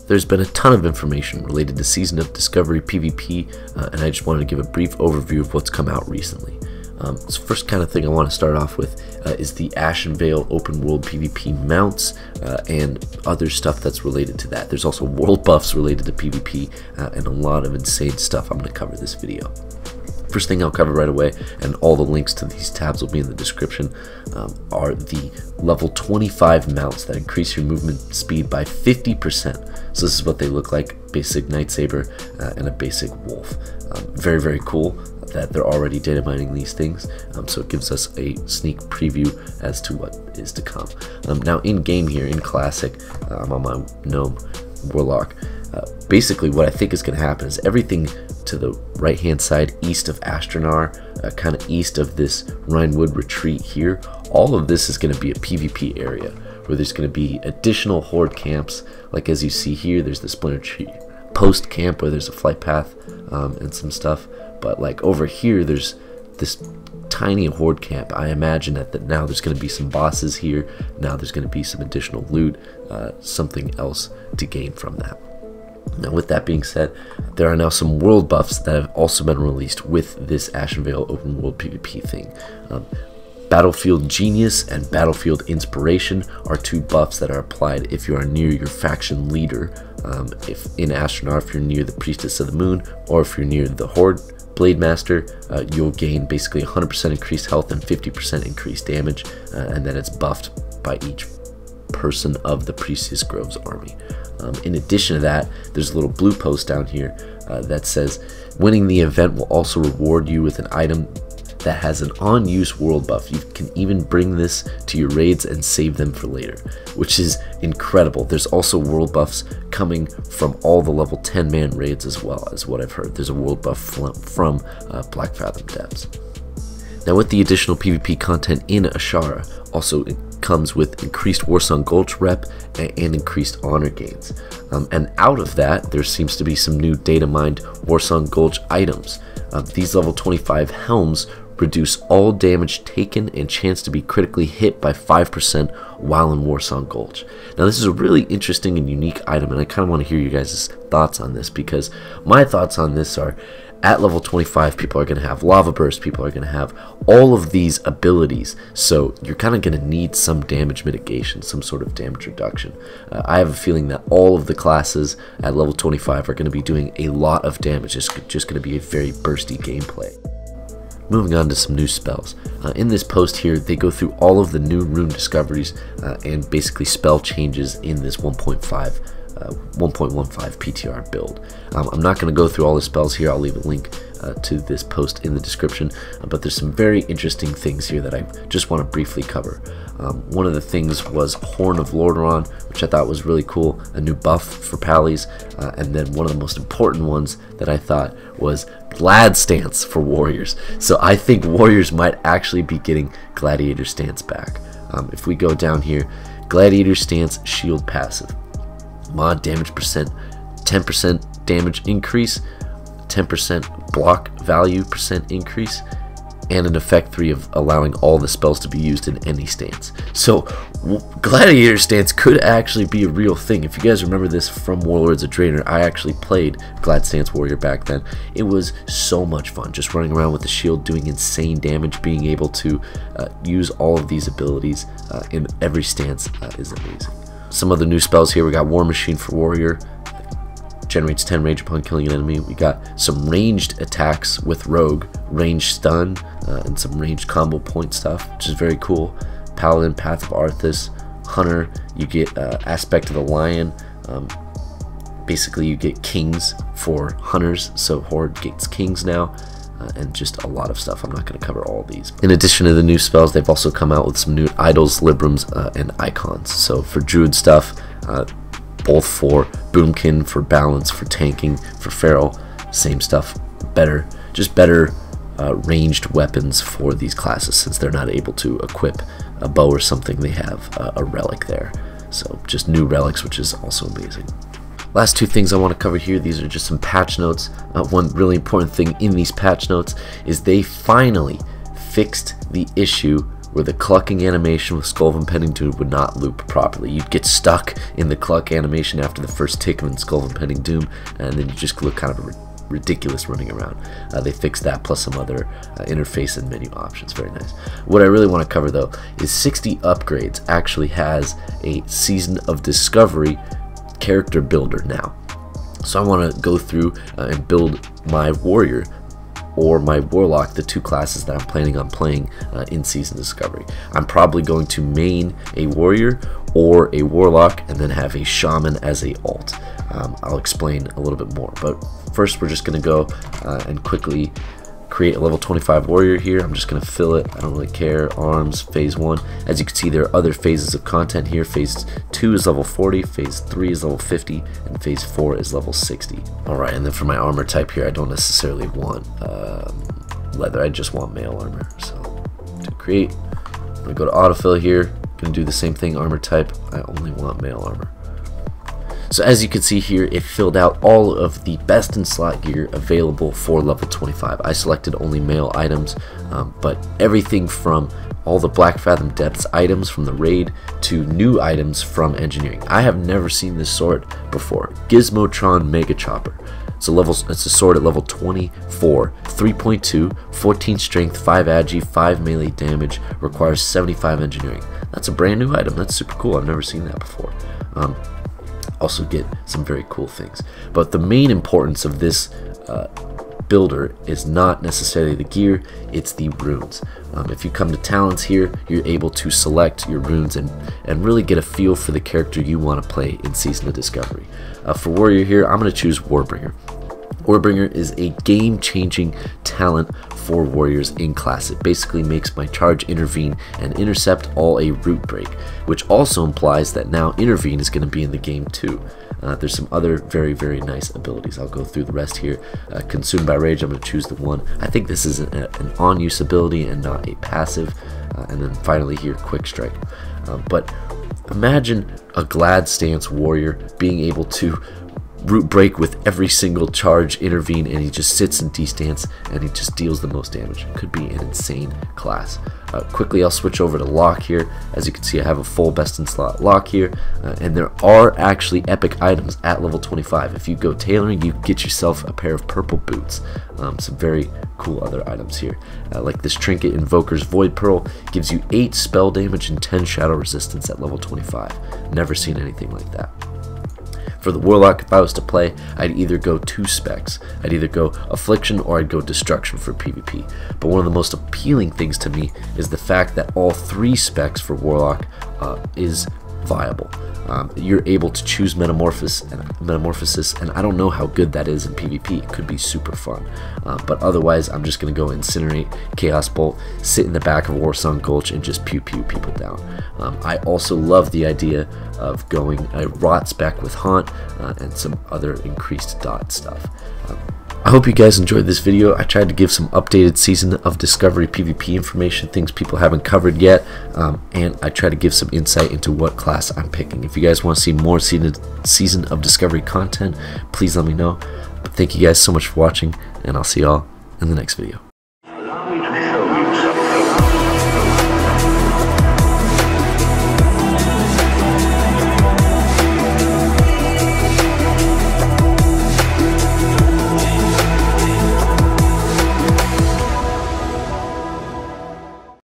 There's been a ton of information related to Season of Discovery PvP, and I just wanted to give a brief overview of what's come out recently. So first kind of thing I want to start off with is the Ashenvale open world PvP mounts and other stuff that's related to that. There's also world buffs related to PvP and a lot of insane stuff I'm going to cover this video. First thing I'll cover right away, and all the links to these tabs will be in the description, are the level 25 mounts that increase your movement speed by 50%. So this is what they look like: basic Night Saber and a basic Wolf. Very, very cool that they're already data mining these things, so it gives us a sneak preview as to what is to come. Now in game here, in Classic, I'm on my Gnome Warlock. Basically what I think is going to happen is everything to the right hand side east of Astronar, kind of east of this Rhinewood retreat here, all of this is going to be a PvP area where there's going to be additional Horde camps. Like as you see here, there's the Splinter Tree post camp where there's a flight path and some stuff, but like over here there's this tiny Horde camp. I imagine that now there's going to be some bosses here, now there's going to be some additional loot, something else to gain from that. Now with that being said, there are now some world buffs that have also been released with this Ashenvale open world PvP thing. Battlefield Genius and Battlefield Inspiration are two buffs that are applied if you are near your faction leader. If in Astronar, if you're near the Priestess of the Moon, or if you're near the Horde Blade Master, you'll gain basically 100% increased health and 50% increased damage, and then it's buffed by each person of the Priestess Grove's army. In addition to that, there's a little blue post down here that says winning the event will also reward you with an item that has an on-use world buff. You can even bring this to your raids and save them for later, which is incredible. There's also world buffs coming from all the level 10 man raids as well, as what I've heard. There's a world buff from Black Fathom Depths. Now with the additional PvP content in Ashara, also it comes with increased warsong gulch rep and increased honor gains. And out of that, there seems to be some new data mined warsong gulch items. These level 25 Helms reduce all damage taken and chance to be critically hit by 5% while in Warsong Gulch. Now this is a really interesting and unique item, and I kind of want to hear you guys' thoughts on this, because my thoughts on this are, at level 25 people are going to have Lava Burst, people are going to have all of these abilities, so you're kind of going to need some damage mitigation, some sort of damage reduction. I have a feeling that all of the classes at level 25 are going to be doing a lot of damage. It's just going to be a very bursty gameplay. Moving on to some new spells. In this post here, they go through all of the new rune discoveries and basically spell changes in this 1.15 PTR build. I'm not going to go through all the spells here. I'll leave a link to this post in the description, but there's some very interesting things here that I just want to briefly cover. One of the things was Horn of Lordaeron, which I thought was really cool, a new buff for Pallies, and then one of the most important ones that I thought was Glad Stance for Warriors. So I think Warriors might actually be getting Gladiator Stance back. If we go down here, Gladiator Stance Shield Passive. Mod damage percent, 10% damage increase, 10% block value percent increase, and an effect 3 of allowing all the spells to be used in any stance. So Gladiator Stance could actually be a real thing. If you guys remember this from Warlords of Draenor, I actually played Glad Stance Warrior back then. It was so much fun, just running around with the shield, doing insane damage, being able to use all of these abilities in every stance is amazing. Some other new spells here, we got War Machine for Warrior, generates 10 rage upon killing an enemy. We got some ranged attacks with Rogue, ranged stun, and some ranged combo point stuff, which is very cool. Paladin, Path of Arthas, Hunter, you get Aspect of the Lion. Basically you get kings for hunters, so Horde gets kings now, and just a lot of stuff. I'm not going to cover all these. In addition to the new spells, they've also come out with some new idols, librams, and icons. So for Druid stuff, both for Boomkin, for balance, for tanking, for feral, same stuff, better, just better ranged weapons for these classes, since they're not able to equip a bow or something. They have a relic there, so just new relics, which is also amazing. Last two things I want to cover here, these are just some patch notes. One really important thing in these patch notes is they finally fixed the issue where the clucking animation with Skull of Impending Doom would not loop properly. You'd get stuck in the cluck animation after the first tick of Skull of Impending Doom, and then you just look kind of ridiculous running around. They fixed that plus some other interface and menu options. Very nice. What I really want to cover though is 60 Upgrades actually has a Season of Discovery character builder now. So I want to go through and build my warrior or my warlock, the two classes that I'm planning on playing in Season Discovery. I'm probably going to main a warrior or a warlock and then have a shaman as a alt. I'll explain a little bit more, but first we're just going to go and quickly create a level 25 warrior here. I'm just going to fill it. I don't really care. Arms, phase 1. As you can see, there are other phases of content here. Phase 2 is level 40, phase 3 is level 50, and phase 4 is level 60. Alright, and then for my armor type here, I don't necessarily want leather. I just want mail armor. So to create, I'm going to go to autofill here. Going to do the same thing, armor type. I only want mail armor. So as you can see here, it filled out all of the best in slot gear available for level 25. I selected only male items, but everything from all the Black Fathom Depths items from the raid to new items from engineering. I have never seen this sword before. Gizmotron Mega Chopper. It's a sword at level 24, 3.2, 14 strength, 5 agi, 5 melee damage, requires 75 engineering. That's a brand new item. That's super cool. I've never seen that before. Also get some very cool things, but the main importance of this builder is not necessarily the gear, it's the runes. If you come to talents here, you're able to select your runes and really get a feel for the character you want to play in Season of Discovery. For warrior here, I'm going to choose Warbringer. Warbringer is a game-changing talent for warriors in class. It basically makes my charge, intervene, and intercept all a root break, which also implies that now intervene is going to be in the game too. There's some other very, very nice abilities. I'll go through the rest here. Consumed by Rage, I'm going to choose the one. I think this is an on-use ability and not a passive. And then finally here, Quick Strike. But imagine a Glad Stance warrior being able to root break with every single charge, intervene, and he just sits in D-stance and he just deals the most damage. It could be an insane class. Quickly I'll switch over to lock here. As you can see, I have a full best in slot lock here, and there are actually epic items at level 25. If you go tailoring, you get yourself a pair of purple boots. Some very cool other items here, like this Trinket Invoker's Void Pearl gives you 8 spell damage and 10 shadow resistance at level 25. Never seen anything like that. For the Warlock, if I was to play, I'd either go 2 specs. I'd either go Affliction or I'd go Destruction for PvP. But one of the most appealing things to me is the fact that all 3 specs for Warlock is viable. You're able to choose Metamorphosis, and I don't know how good that is in PvP. It could be super fun. But otherwise, I'm just going to go Incinerate, Chaos Bolt, sit in the back of Warsong Gulch, and just pew-pew people down. I also love the idea of going a Rot spec with Haunt and some other increased dot stuff. I hope you guys enjoyed this video. I tried to give some updated Season of Discovery PvP information, things people haven't covered yet, and I try to give some insight into what class I'm picking. If you guys want to see more Season of Discovery content, please let me know. But thank you guys so much for watching, and I'll see y'all in the next video.